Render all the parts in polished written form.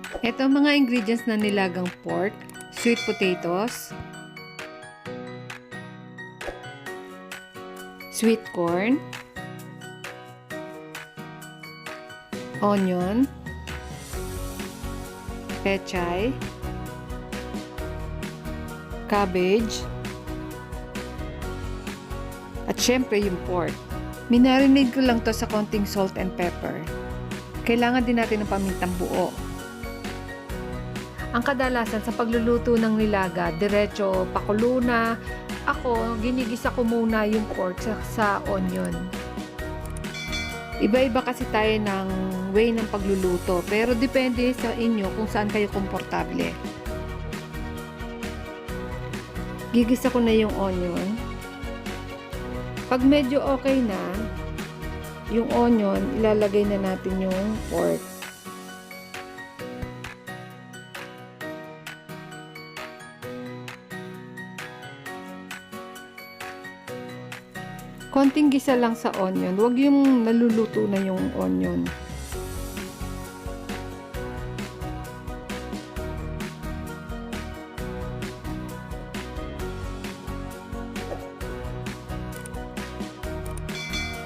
Ito ang mga ingredients na nilagang pork, sweet potatoes, sweet corn, onion, pechay, cabbage, at syempre yung pork. Minarinade ko lang to sa konting salt and pepper. Kailangan din natin ng pamintang buo. Ang kadalasan sa pagluluto ng nilaga, diretso pakulo na. Ako, ginigisa ko muna yung pork sa onion. Iba-iba kasi tayo ng way ng pagluluto, pero depende sa inyo kung saan kayo komportable. Gigisa ko na yung onion. Pag medyo okay na yung onion, ilalagay na natin yung pork. Konting gisa lang sa onion, huwag yung naluluto na yung onion.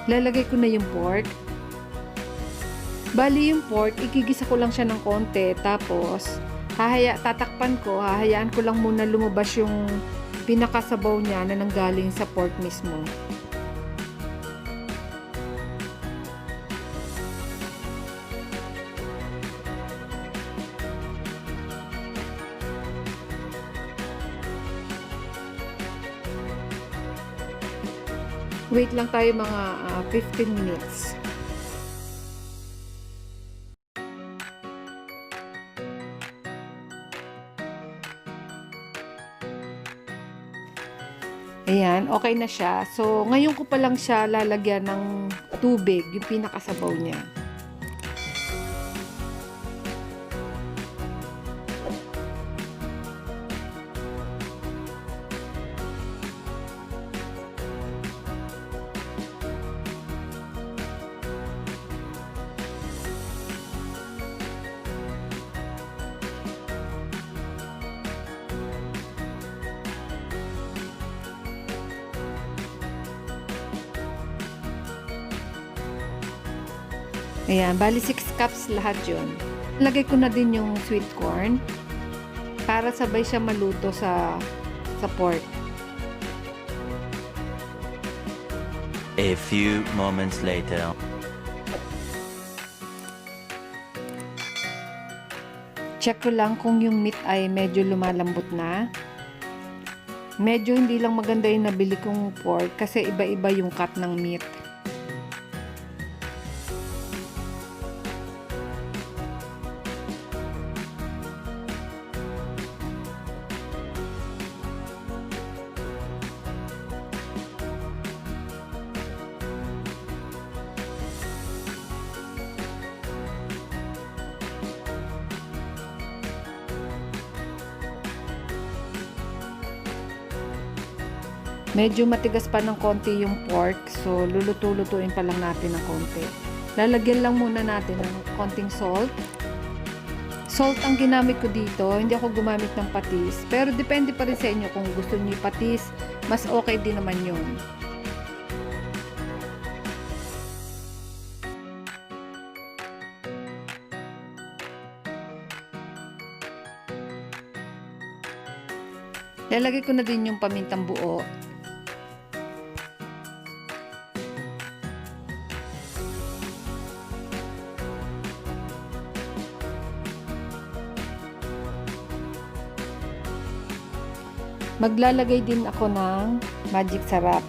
Lalagay ko na yung pork. Bali yung pork, ikigisa ko lang siya ng konti, tapos tatakpan ko, hahayaan ko lang muna lumabas yung pinakasabaw niya na nanggaling sa pork mismo. Wait lang tayo mga 15 minutes. Ayan, okay na siya. So, ngayon ko pa lang siya lalagyan ng tubig, yung pinakasabaw niya. Ayan, bali 6 cups lahat yun. Lagay ko na din yung sweet corn para sabay siya maluto sa pork. A few moments later. Check ko lang kung yung meat ay medyo lumalambot na. Medyo hindi lang maganda yung nabili kong pork kasi iba-iba yung cut ng meat. Medyo matigas pa ng konti yung pork, so luluto-lutuin pa lang natin ng konti. Lalagyan lang muna natin ng konting salt. Salt ang ginamit ko dito, hindi ako gumamit ng patis. Pero depende pa rin sa inyo kung gusto niyo patis, mas okay din naman yun. Lalagay ko na din yung pamintang buo. Maglalagay din ako ng magic sarap.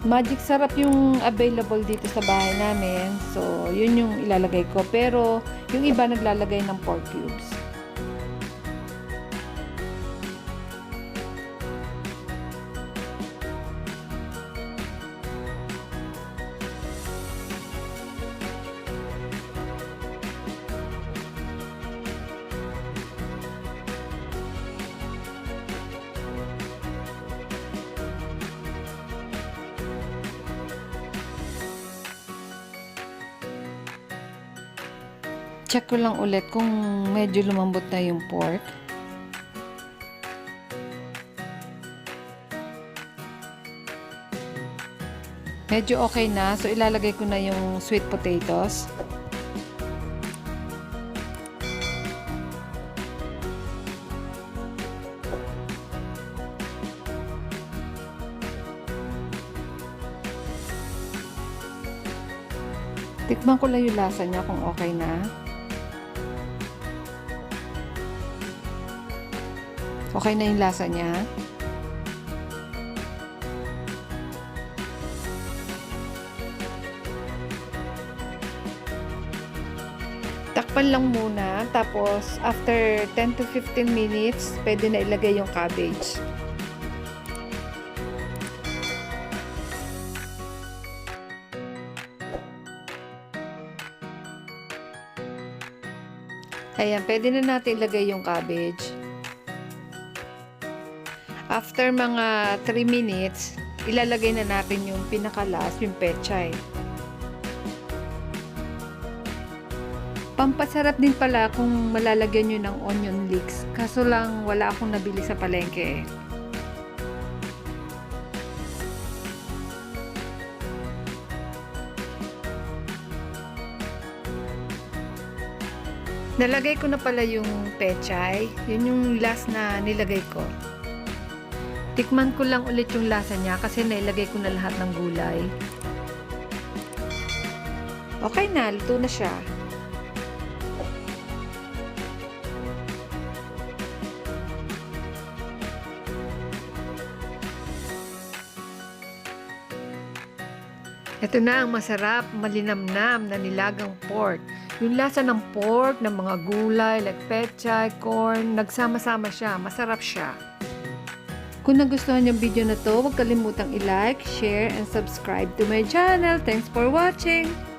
Magic sarap yung available dito sa bahay namin. So, yun yung ilalagay ko. Pero, yung iba naglalagay ng pork cubes. I-check ko lang ulit kung medyo lumambot na yung pork. Medyo okay na. So, ilalagay ko na yung sweet potatoes. Tikman ko lang yung lasa niya kung okay na. Okay na yung lasa niya. Takpan lang muna, tapos after 10 to 15 minutes, pwede na ilagay yung cabbage. Ayan, pwede na natin ilagay yung cabbage. After mga 3 minutes, ilalagay na natin yung pinakalas, yung pechay. Pampasarap din pala kung malalagyan nyo ng onion leeks. Kaso lang, wala akong nabili sa palengke. Nalagay ko na pala yung pechay. Yun yung last na nilagay ko. Tikman ko lang ulit yung lasa niya kasi nailagay ko na lahat ng gulay. Okay na, luto na siya. Ito na ang masarap, malinamnam na nilagang pork. Yung lasa ng pork, ng mga gulay, like pechay, corn, nagsama-sama siya. Masarap siya. Kung nagustuhan yung video na to, huwag kalimutang i-like, share, and subscribe to my channel. Thanks for watching!